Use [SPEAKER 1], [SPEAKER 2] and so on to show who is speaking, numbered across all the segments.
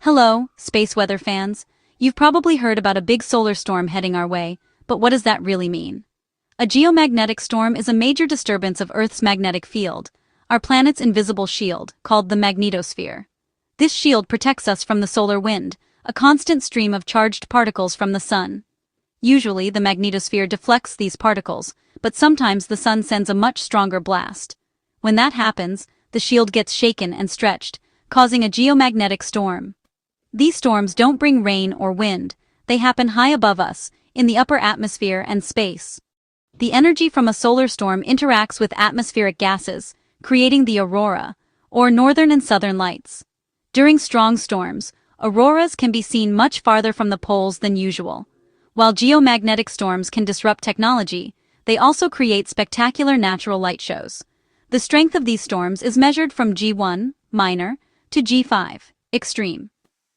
[SPEAKER 1] Hello, space weather fans. You've probably heard about a big solar storm heading our way, but what does that really mean? A geomagnetic storm is a major disturbance of Earth's magnetic field, our planet's invisible shield, called the magnetosphere. This shield protects us from the solar wind, a constant stream of charged particles from the sun. Usually, the magnetosphere deflects these particles, but sometimes the sun sends a much stronger blast. When that happens, the shield gets shaken and stretched, causing a geomagnetic storm. These storms don't bring rain or wind, they happen high above us, in the upper atmosphere and space. The energy from a solar storm interacts with atmospheric gases, creating the aurora, or northern and southern lights. During strong storms, auroras can be seen much farther from the poles than usual. While geomagnetic storms can disrupt technology, they also create spectacular natural light shows. The strength of these storms is measured from G1, minor, to G5, extreme.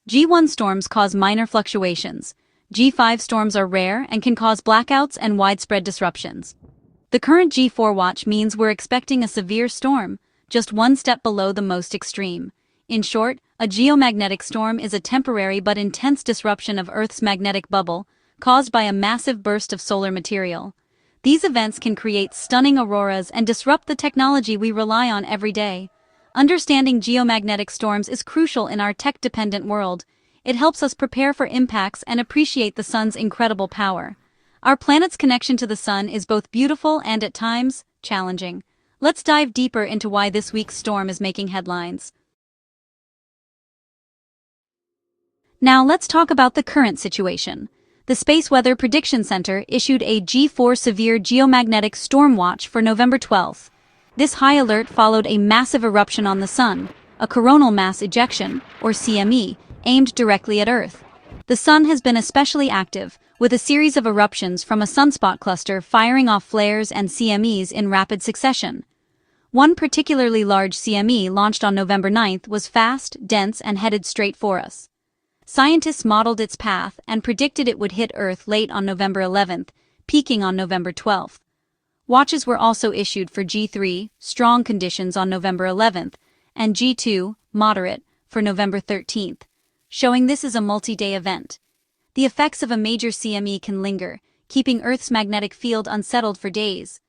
[SPEAKER 1] G1 storms cause minor fluctuations. G5 storms are rare and can cause blackouts and widespread disruptions. The current G4 watch means we're expecting a severe storm, just one step below the most extreme. In short, a geomagnetic storm is a temporary but intense disruption of Earth's magnetic bubble, caused by a massive burst of solar material. These events can create stunning auroras and disrupt the technology we rely on every day. Understanding geomagnetic storms is crucial in our tech-dependent world. It helps us prepare for impacts and appreciate the sun's incredible power. Our planet's connection to the sun is both beautiful and, at times, challenging. Let's dive deeper into why this week's storm is making headlines. Now let's talk about the current situation. The Space Weather Prediction Center issued a G4 severe geomagnetic storm watch for November 12th. This high alert followed a massive eruption on the sun, a coronal mass ejection, or CME, aimed directly at Earth. The sun has been especially active, with a series of eruptions from a sunspot cluster firing off flares and CMEs in rapid succession. One particularly large CME launched on November 9th was fast, dense, and headed straight for us. Scientists modeled its path and predicted it would hit Earth late on November 11th, peaking on November 12th. Watches were also issued for G3, strong conditions on November 11th, and G2, moderate, for November 13th, showing this is a multi-day event. The effects of a major CME can linger, keeping Earth's magnetic field unsettled for days.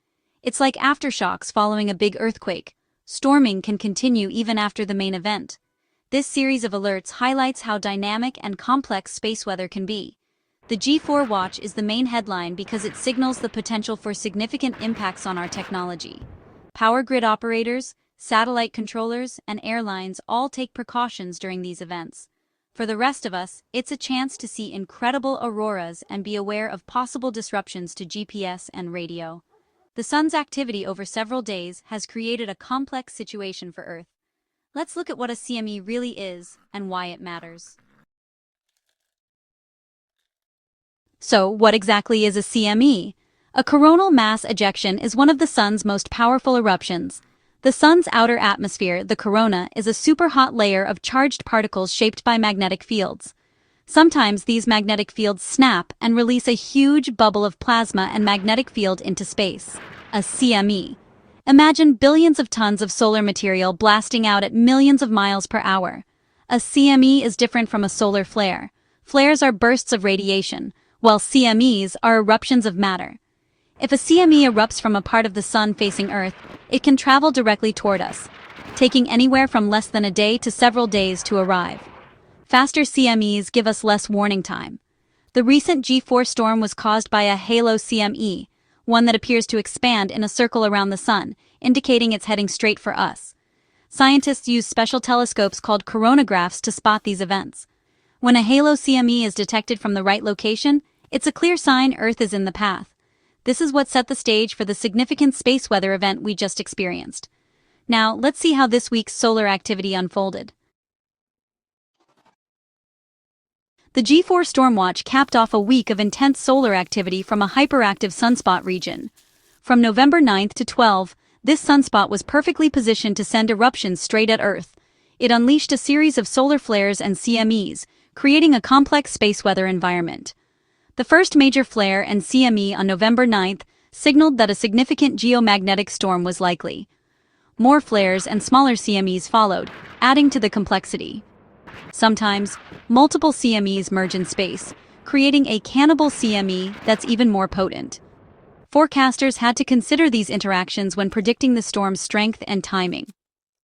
[SPEAKER 1] It's like aftershocks following a big earthquake. Storming can continue even after the main event. This series of alerts highlights how dynamic and complex space weather can be. The G4 watch is the main headline because it signals the potential for significant impacts on our technology. Power grid operators, satellite controllers, and airlines all take precautions during these events. For the rest of us, it's a chance to see incredible auroras and be aware of possible disruptions to GPS and radio. The sun's activity over several days has created a complex situation for Earth. Let's look at what a CME really is and why it matters. So, what exactly is a CME? A coronal mass ejection is one of the sun's most powerful eruptions. The sun's outer atmosphere, the corona, is a super-hot layer of charged particles shaped by magnetic fields. Sometimes these magnetic fields snap and release a huge bubble of plasma and magnetic field into space. A CME. Imagine billions of tons of solar material blasting out at millions of miles per hour. A CME is different from a solar flare. Flares are bursts of radiation, while CMEs are eruptions of matter. If a CME erupts from a part of the sun facing Earth, it can travel directly toward us, taking anywhere from less than a day to several days to arrive. Faster CMEs give us less warning time. The recent G4 storm was caused by a halo CME, one that appears to expand in a circle around the sun, indicating it's heading straight for us. Scientists use special telescopes called coronagraphs to spot these events. When a halo CME is detected from the right location, it's a clear sign Earth is in the path. This is what set the stage for the significant space weather event we just experienced. Now, let's see how this week's solar activity unfolded. The G4 storm watch capped off a week of intense solar activity from a hyperactive sunspot region. From November 9th to 12th, this sunspot was perfectly positioned to send eruptions straight at Earth. It unleashed a series of solar flares and CMEs, creating a complex space weather environment. The first major flare and CME on November 9th signaled that a significant geomagnetic storm was likely. More flares and smaller CMEs followed, adding to the complexity. Sometimes, multiple CMEs merge in space, creating a cannibal CME that's even more potent. Forecasters had to consider these interactions when predicting the storm's strength and timing.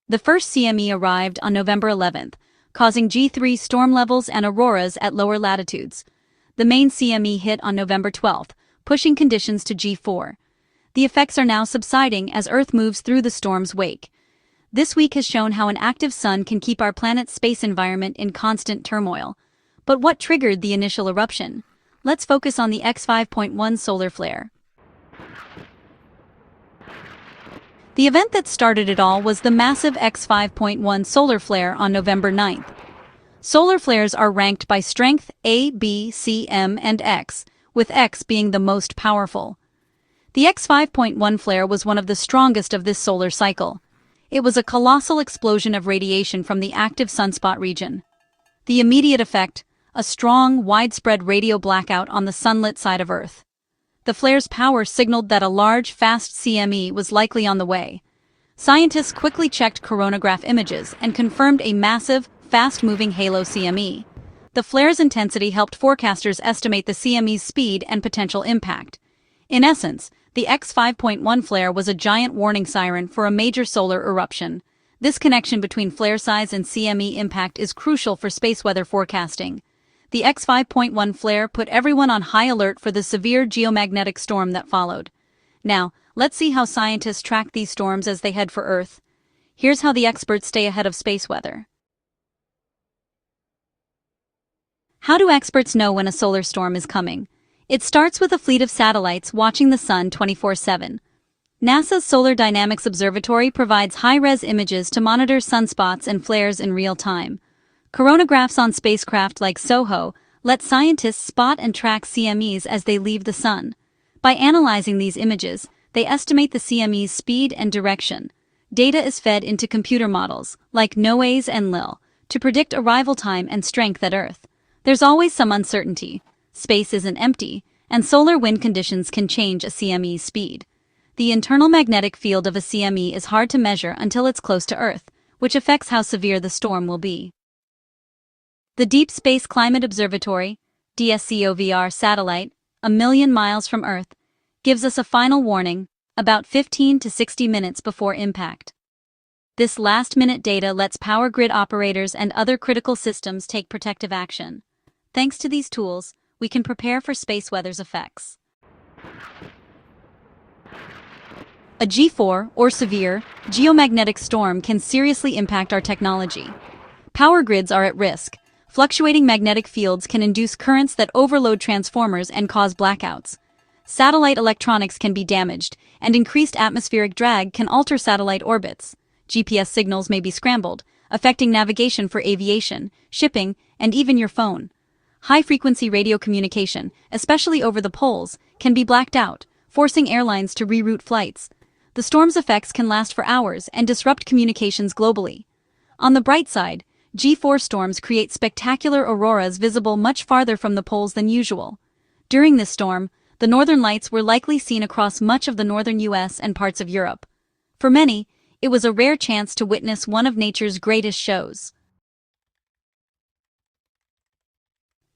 [SPEAKER 1] The first CME arrived on November 11th, causing G3 storm levels and auroras at lower latitudes. The main CME hit on November 12th, pushing conditions to G4. The effects are now subsiding as Earth moves through the storm's wake. This week has shown how an active sun can keep our planet's space environment in constant turmoil. But what triggered the initial eruption? Let's focus on the X5.1 solar flare. The event that started it all was the massive X5.1 solar flare on November 9th. Solar flares are ranked by strength A, B, C, M, and X, with X being the most powerful. The X5.1 flare was one of the strongest of this solar cycle. It was a colossal explosion of radiation from the active sunspot region. The immediate effect: a strong, widespread radio blackout on the sunlit side of Earth. The flare's power signaled that a large, fast CME was likely on the way. Scientists quickly checked coronagraph images and confirmed a massive, fast-moving halo CME. The flare's intensity helped forecasters estimate the CME's speed and potential impact. In essence, the X5.1 flare was a giant warning siren for a major solar eruption. This connection between flare size and CME impact is crucial for space weather forecasting. The X5.1 flare put everyone on high alert for the severe geomagnetic storm that followed. Now, let's see how scientists track these storms as they head for Earth. Here's how the experts stay ahead of space weather. How do experts know when a solar storm is coming? It starts with a fleet of satellites watching the sun 24/7. NASA's Solar Dynamics Observatory provides high-res images to monitor sunspots and flares in real time. Coronagraphs on spacecraft like SOHO let scientists spot and track CMEs as they leave the sun. By analyzing these images, they estimate the CME's speed and direction. Data is fed into computer models, like noaaauroraforecast, to predict arrival time and strength at Earth. There's always some uncertainty. Space isn't empty, and solar wind conditions can change a CME's speed. The internal magnetic field of a CME is hard to measure until it's close to Earth, which affects how severe the storm will be. The Deep Space Climate Observatory, DSCOVR satellite, 1,000,000 miles from Earth, gives us a final warning, about 15 to 60 minutes before impact. This last-minute data lets power grid operators and other critical systems take protective action. Thanks to these tools, we can prepare for space weather's effects. A G4, or severe, geomagnetic storm can seriously impact our technology. Power grids are at risk. Fluctuating magnetic fields can induce currents that overload transformers and cause blackouts. Satellite electronics can be damaged, and increased atmospheric drag can alter satellite orbits. GPS signals may be scrambled, affecting navigation for aviation, shipping, and even your phone. High-frequency radio communication, especially over the poles, can be blacked out, forcing airlines to reroute flights. The storm's effects can last for hours and disrupt communications globally. On the bright side, G4 storms create spectacular auroras visible much farther from the poles than usual. During this storm, the northern lights were likely seen across much of the northern US and parts of Europe. For many, it was a rare chance to witness one of nature's greatest shows.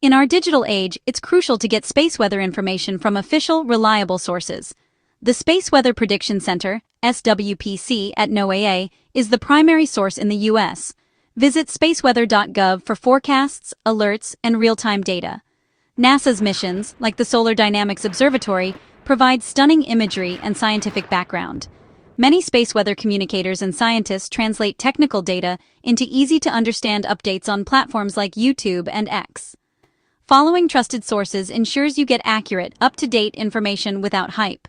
[SPEAKER 1] In our digital age, it's crucial to get space weather information from official, reliable sources. The Space Weather Prediction Center, SWPC, at NOAA, is the primary source in the U.S. Visit spaceweather.gov for forecasts, alerts, and real-time data. NASA's missions, like the Solar Dynamics Observatory, provide stunning imagery and scientific background. Many space weather communicators and scientists translate technical data into easy-to-understand updates on platforms like YouTube and X. Following trusted sources ensures you get accurate, up-to-date information without hype.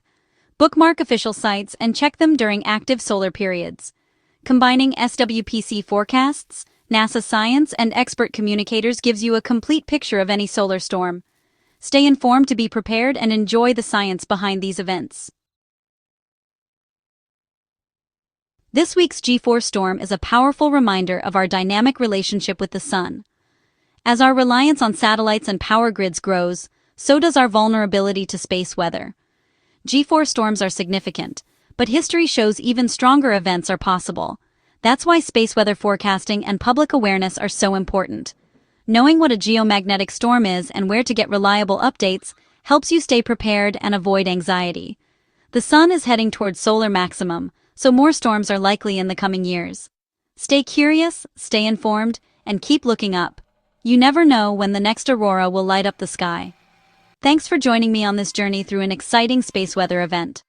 [SPEAKER 1] Bookmark official sites and check them during active solar periods. Combining SWPC forecasts, NASA science, and expert communicators gives you a complete picture of any solar storm. Stay informed to be prepared and enjoy the science behind these events. This week's G4 storm is a powerful reminder of our dynamic relationship with the sun. As our reliance on satellites and power grids grows, so does our vulnerability to space weather. G4 storms are significant, but history shows even stronger events are possible. That's why space weather forecasting and public awareness are so important. Knowing what a geomagnetic storm is and where to get reliable updates helps you stay prepared and avoid anxiety. The sun is heading towards solar maximum, so more storms are likely in the coming years. Stay curious, stay informed, and keep looking up. You never know when the next aurora will light up the sky. Thanks for joining me on this journey through an exciting space weather event.